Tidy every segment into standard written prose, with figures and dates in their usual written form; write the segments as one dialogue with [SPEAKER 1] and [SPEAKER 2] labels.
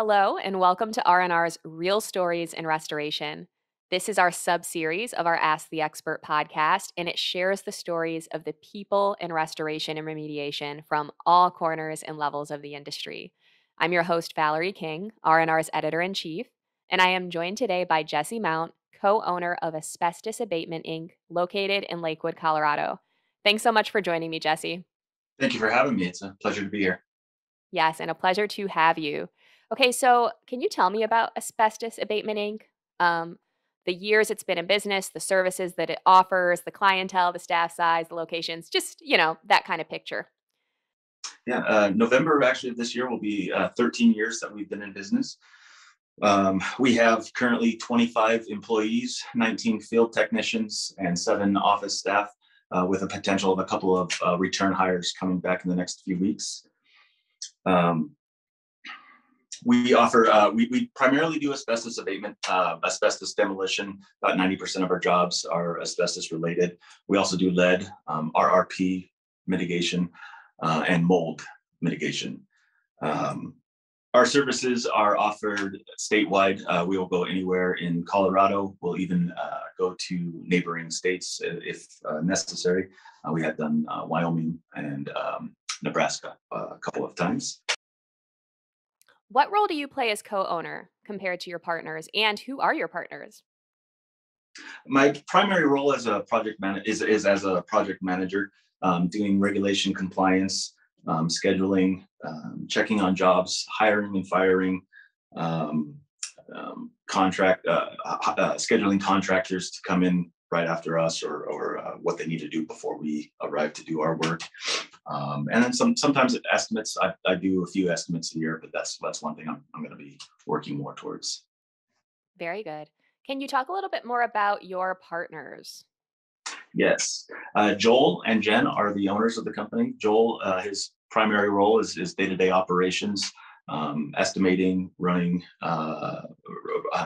[SPEAKER 1] Hello, and welcome to R&R's Real Stories in Restoration. This is our sub-series of our Ask the Expert podcast, and it shares the stories of the people in restoration and remediation from all corners and levels of the industry. I'm your host, Valerie King, R&R's editor-in-chief, and I am joined today by Jesse Mount, co-owner of Asbestos Abatement, Inc., located in Lakewood, Colorado. Thanks so much for joining me, Jesse.
[SPEAKER 2] Thank you for having me. It's a pleasure to be here.
[SPEAKER 1] Yes, and a pleasure to have you. Okay, so can you tell me about Asbestos Abatement Inc.? The years it's been in business, the services that it offers, the clientele, the staff size, the locations, just, that kind of picture.
[SPEAKER 2] Yeah, November actually of this year will be 13 years that we've been in business. We have currently 25 employees, 19 field technicians, and 7 office staff, with a potential of a couple of return hires coming back in the next few weeks. Um, we primarily do asbestos abatement, asbestos demolition. About 90% of our jobs are asbestos related. We also do lead, RRP mitigation, and mold mitigation. Um, our services are offered statewide. We will go anywhere in Colorado. We'll even go to neighboring states if necessary. We have done Wyoming and Nebraska a couple of times.
[SPEAKER 1] What role do you play as co-owner compared to your partners, and who are your partners?
[SPEAKER 2] My primary role as a project manager is as a project manager, doing regulation compliance, scheduling, checking on jobs, hiring and firing, um, scheduling contractors to come in right after us, or what they need to do before we arrive to do our work. And then sometimes estimates. I do a few estimates a year, but that's one thing I'm going to be working more towards.
[SPEAKER 1] Very good. Can you talk a little bit more about your partners?
[SPEAKER 2] Yes. Joel and Jen are the owners of the company. Joel, his primary role is day-to-day operations, estimating, running.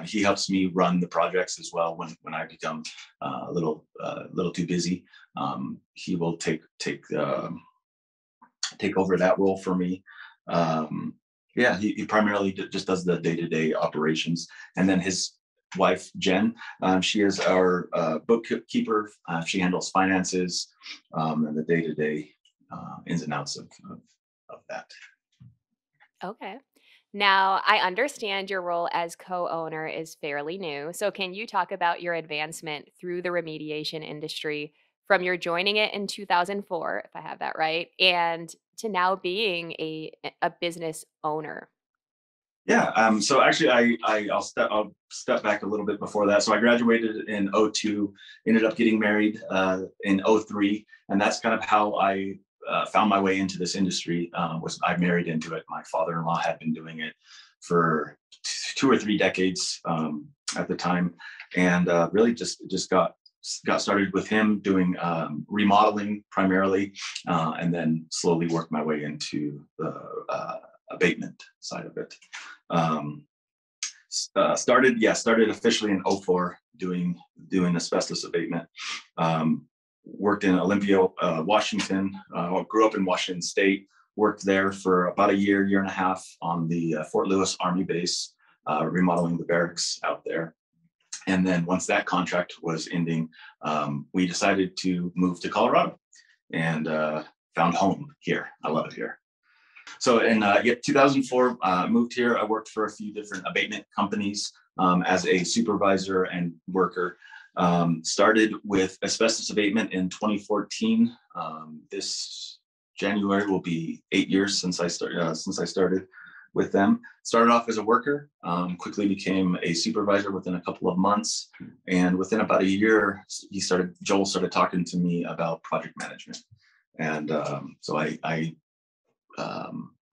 [SPEAKER 2] He helps me run the projects as well when I become little too busy. He will take over that role for me. Yeah, he primarily just does the day-to-day operations, and then his wife Jen, she is our bookkeeper. She handles finances, and the day-to-day ins and outs of that.
[SPEAKER 1] Okay. Now, I understand your role as co-owner is fairly new. So, can you talk about your advancement through the remediation industry from your joining it in 2004, if I have that right, and to now being a business owner?
[SPEAKER 2] Yeah. So actually, I'll step back a little bit before that. So I graduated in '02, ended up getting married in '03, and that's kind of how I found my way into this industry. Was I married into it? My father-in-law had been doing it for 2 or 3 decades at the time, and really just got started with him doing remodeling primarily, and then slowly worked my way into the abatement side of it. Um, started officially in '04 doing asbestos abatement. Worked in Olympia, Washington. Grew up in Washington State. Worked there for about a year and a half on the Fort Lewis Army base, remodeling the barracks out there. And then once that contract was ending, we decided to move to Colorado and found home here. I love it here. So in 2004, moved here. I worked for a few different abatement companies as a supervisor and worker. Started with asbestos abatement in 2014. This January will be 8 years since I started with them. Started off as a worker, quickly became a supervisor within a couple of months, and within about a year, Joel started talking to me about project management, and so I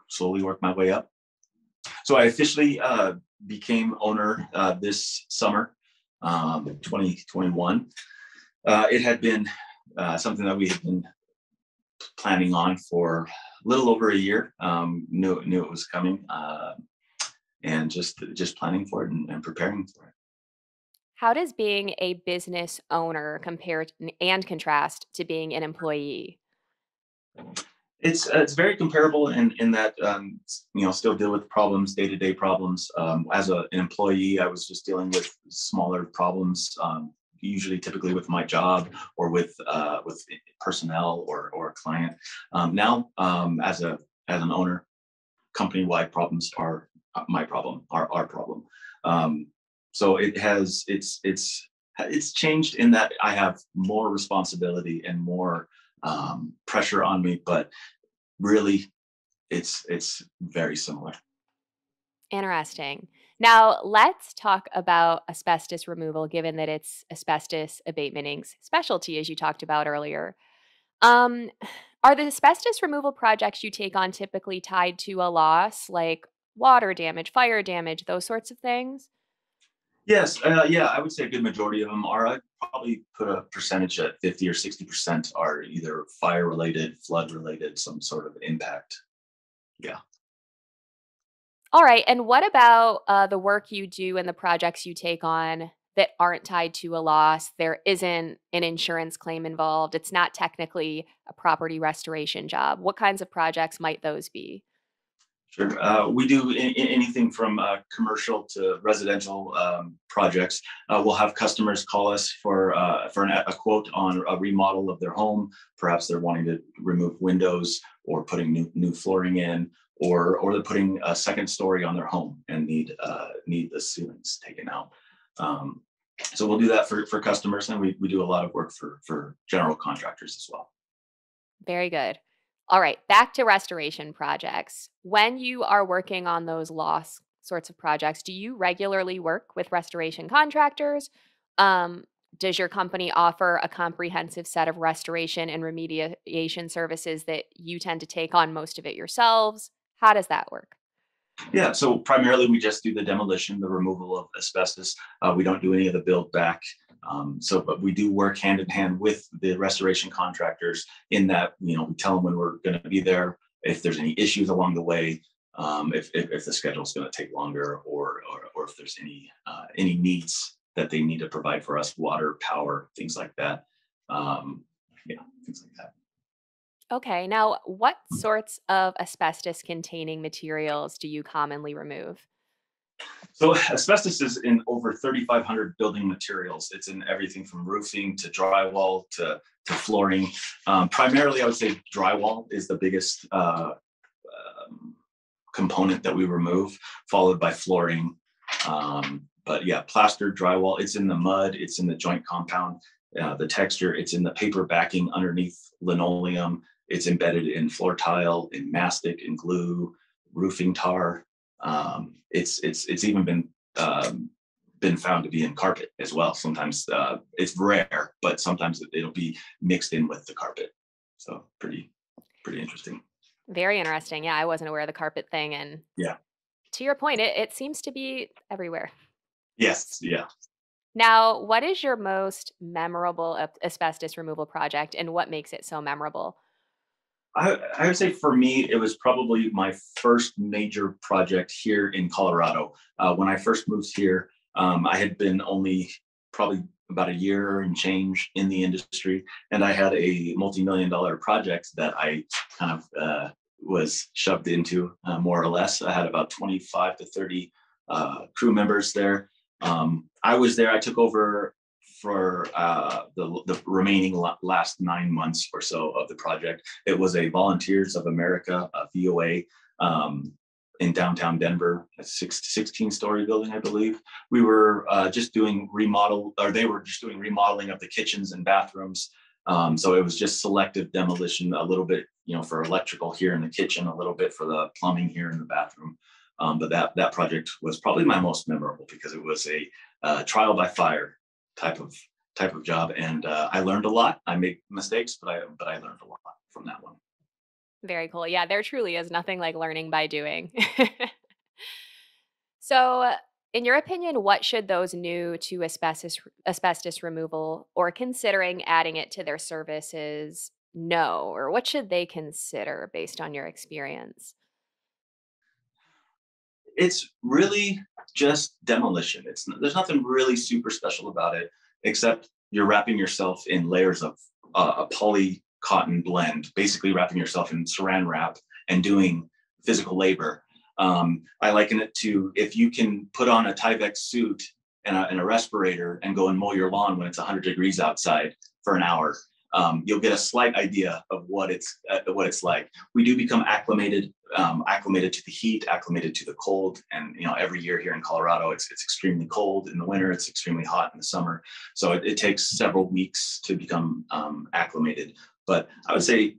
[SPEAKER 2] slowly worked my way up. So I officially became owner this summer, 2021. It had been something that we had been planning on for a little over a year. Knew it was coming, and just planning for it and preparing for it.
[SPEAKER 1] How does being a business owner compare and contrast to being an employee?
[SPEAKER 2] It's very comparable in that still deal with problems, day-to-day problems. As an employee, I was just dealing with smaller problems, usually typically with my job or with personnel or a client. Now, as an owner, company-wide problems are my problem, are our problem. Um, so it's changed in that I have more responsibility and more pressure on me, but really it's very similar.
[SPEAKER 1] Interesting. Now, let's talk about asbestos removal, given that it's asbestos abatementing's specialty, as you talked about earlier. Um, are the asbestos removal projects you take on typically tied to a loss, like water damage, fire damage, those sorts of things?
[SPEAKER 2] Yes, yeah, I would say a good majority of them are. I'd probably put a percentage at 50 or 60% are either fire related, flood related, some sort of impact. Yeah.
[SPEAKER 1] All right. And what about the work you do and the projects you take on that aren't tied to a loss? There isn't an insurance claim involved. It's not technically a property restoration job. What kinds of projects might those be?
[SPEAKER 2] Sure. We do anything from commercial to residential projects. We'll have customers call us for a quote on a remodel of their home. Perhaps they're wanting to remove windows or putting new flooring in, or they're putting a second story on their home and need the ceilings taken out. Um, so we'll do that for customers, and we do a lot of work for general contractors as well.
[SPEAKER 1] Very good. All right, back to restoration projects. When you are working on those loss sorts of projects, do you regularly work with restoration contractors? Um, does your company offer a comprehensive set of restoration and remediation services that you tend to take on most of it yourselves? How does that work?
[SPEAKER 2] Yeah, so primarily we just do the demolition, the removal of asbestos. We don't do any of the build back. But we do work hand in hand with the restoration contractors in that, we tell them when we're going to be there, if there's any issues along the way, if the schedule is going to take longer, or if there's any needs that they need to provide for us, water, power, things like that. Um, yeah, things like that.
[SPEAKER 1] Okay, now what sorts of asbestos containing materials do you commonly remove?
[SPEAKER 2] So asbestos is in over 3,500 building materials. It's in everything from roofing to drywall to flooring. Primarily, I would say drywall is the biggest component that we remove, followed by flooring. But yeah, plastered drywall, it's in the mud, it's in the joint compound, the texture, it's in the paper backing underneath linoleum, it's embedded in floor tile, in mastic, in glue, roofing tar. It's even been found to be in carpet as well. Sometimes it's rare, but sometimes it'll be mixed in with the carpet. So pretty interesting.
[SPEAKER 1] Very interesting. Yeah, I wasn't aware of the carpet thing. And
[SPEAKER 2] Yeah.
[SPEAKER 1] to your point, it seems to be everywhere.
[SPEAKER 2] Yes. Yeah.
[SPEAKER 1] Now, what is your most memorable asbestos removal project and what makes it so memorable?
[SPEAKER 2] I would say for me, it was probably my first major project here in Colorado. When I first moved here, I had been only probably about a year and change in the industry, and I had a multi-million-dollar project that I kind of was shoved into, more or less. I had about 25 to 30 crew members there. I was there. I took over for the remaining last 9 months or so of the project. It was a Volunteers of America, a VOA, in downtown Denver, a 16-story building, I believe. We were just doing remodel, or they were just doing remodeling of the kitchens and bathrooms. So it was just selective demolition, a little bit, for electrical here in the kitchen, a little bit for the plumbing here in the bathroom. But that project was probably my most memorable because it was a trial by fire type of job, and I learned a lot. I made mistakes, but I learned a lot from that one.
[SPEAKER 1] Very cool. Yeah, there truly is nothing like learning by doing. So, in your opinion, what should those new to asbestos removal or considering adding it to their services know, or what should they consider based on your experience?
[SPEAKER 2] It's really just demolition. There's nothing really super special about it, except you're wrapping yourself in layers of a cotton blend, basically wrapping yourself in saran wrap and doing physical labor. I liken it to if you can put on a Tyvek suit and a respirator and go and mow your lawn when it's 100 degrees outside for an hour. You'll get a slight idea of what it's like. We do become acclimated to the heat, acclimated to the cold, and every year here in Colorado, it's extremely cold in the winter, it's extremely hot in the summer. So it takes several weeks to become acclimated. But I would say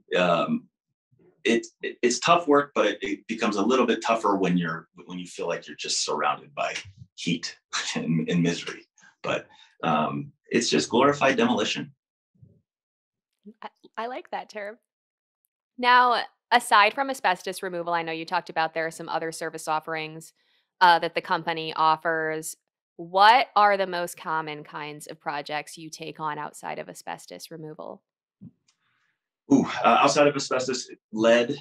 [SPEAKER 2] it's tough work, but it becomes a little bit tougher when you feel like you're just surrounded by heat and misery. But it's just glorified demolition.
[SPEAKER 1] I like that term. Now, aside from asbestos removal, I know you talked about there are some other service offerings that the company offers. What are the most common kinds of projects you take on outside of asbestos removal?
[SPEAKER 2] Outside of asbestos, lead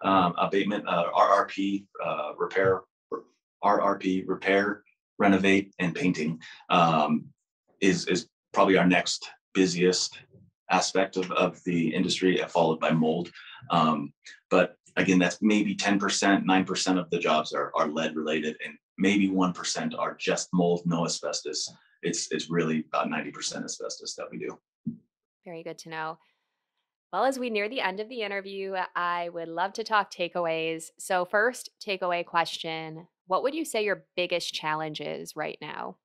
[SPEAKER 2] abatement, RRP repair, renovate, and painting is probably our next busiest aspect of the industry, followed by mold. But again, that's maybe 10%, 9% of the jobs are lead related, and maybe 1% are just mold, no asbestos. It's really about 90% asbestos that we do.
[SPEAKER 1] Very good to know. Well, as we near the end of the interview, I would love to talk takeaways. So, first takeaway question: what would you say your biggest challenge is right now?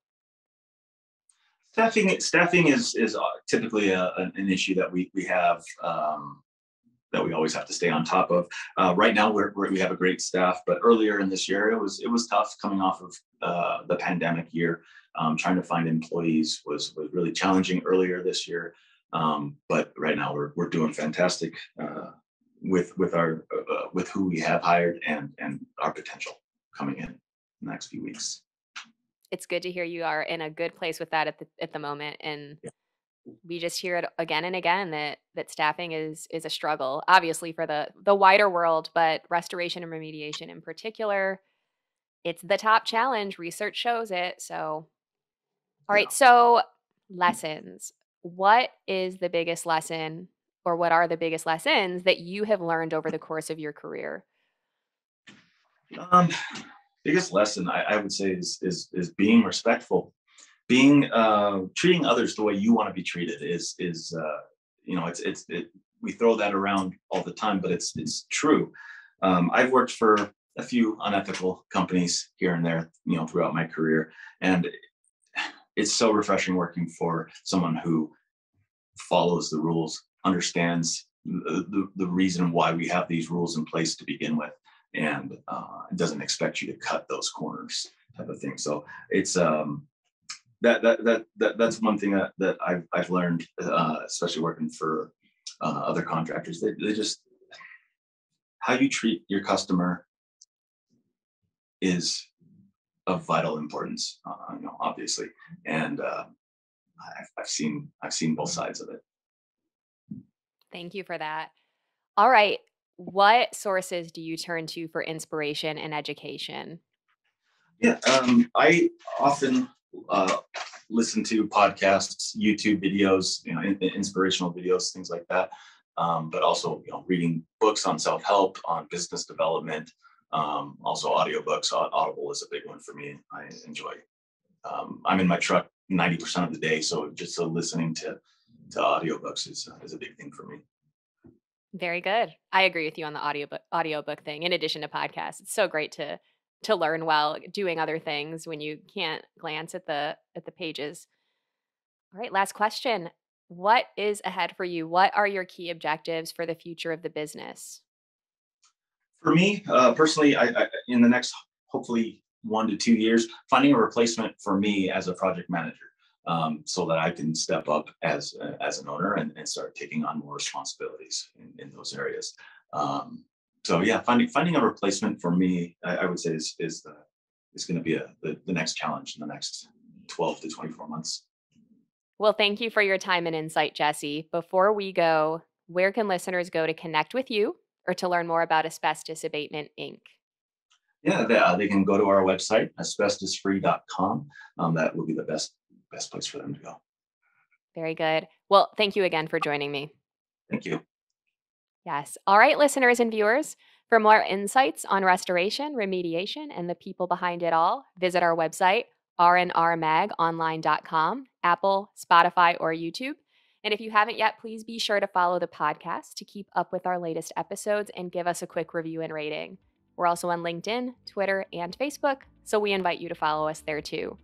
[SPEAKER 2] Staffing is typically an issue that we have, that we always have to stay on top of. Right now, we have a great staff, but earlier in this year, it was tough coming off of the pandemic year. Trying to find employees was really challenging earlier this year, but right now we're doing fantastic with who we have hired and our potential coming in the next few weeks.
[SPEAKER 1] It's good to hear you are in a good place with that at the moment, and
[SPEAKER 2] Yeah.
[SPEAKER 1] we just hear it again and again that staffing is a struggle, obviously for the wider world, but restoration and remediation in particular, it's the top challenge. Research shows it. So, all
[SPEAKER 2] Yeah.
[SPEAKER 1] right. So, lessons. What is the biggest lesson, or what are the biggest lessons that you have learned over the course of your career?
[SPEAKER 2] Um, Biggest lesson I would say is being respectful, being treating others the way you want to be treated is we throw that around all the time, but it's true. I've worked for a few unethical companies here and there, throughout my career, and it's so refreshing working for someone who follows the rules, understands the reason why we have these rules in place to begin with, and doesn't expect you to cut those corners, type of thing. So it's that's one thing that I've learned, especially working for other contractors. They just, how you treat your customer is of vital importance, obviously, and I've seen both sides of it.
[SPEAKER 1] Thank you for that. All right. What sources do you turn to for inspiration and education?
[SPEAKER 2] Yeah, I often uh, listen to podcasts, YouTube videos, inspirational videos, things like that. But also, reading books on self-help, on business development, also audiobooks. Audible is a big one for me. I enjoy. I'm in my truck 90% of the day, so just listening to audiobooks is a big thing for me.
[SPEAKER 1] Very good. I agree with you on the audiobook thing. In addition to podcasts, it's so great to learn while doing other things when you can't glance at the pages. All right, last question. What is ahead for you? What are your key objectives for the future of the business?
[SPEAKER 2] For me, personally, in the next hopefully 1 to 2 years, finding a replacement for me as a project manager, so that I can step up as an owner and start taking on more responsibilities in those areas. Um, so yeah, finding a replacement for me, I would say is going to be the next challenge in the next 12 to 24 months.
[SPEAKER 1] Well, thank you for your time and insight, Jesse. Before we go, where can listeners go to connect with you or to learn more about Asbestos Abatement Inc.?
[SPEAKER 2] Yeah, they can go to our website, asbestosfree.com. That will be the best place for them to go.
[SPEAKER 1] Very good. Well, thank you again for joining me.
[SPEAKER 2] Thank you.
[SPEAKER 1] Yes. All right, listeners and viewers, for more insights on restoration, remediation, and the people behind it all, visit our website, rnrmagonline.com, Apple, Spotify, or YouTube. And if you haven't yet, please be sure to follow the podcast to keep up with our latest episodes and give us a quick review and rating. We're also on LinkedIn, Twitter, and Facebook, so we invite you to follow us there too.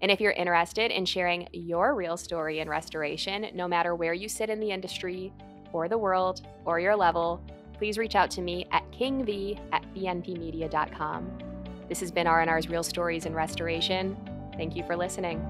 [SPEAKER 1] And if you're interested in sharing your real story in restoration, no matter where you sit in the industry, or the world, or your level, please reach out to me at kingv@bnpmedia.com. This has been R&R's Real Stories in Restoration. Thank you for listening.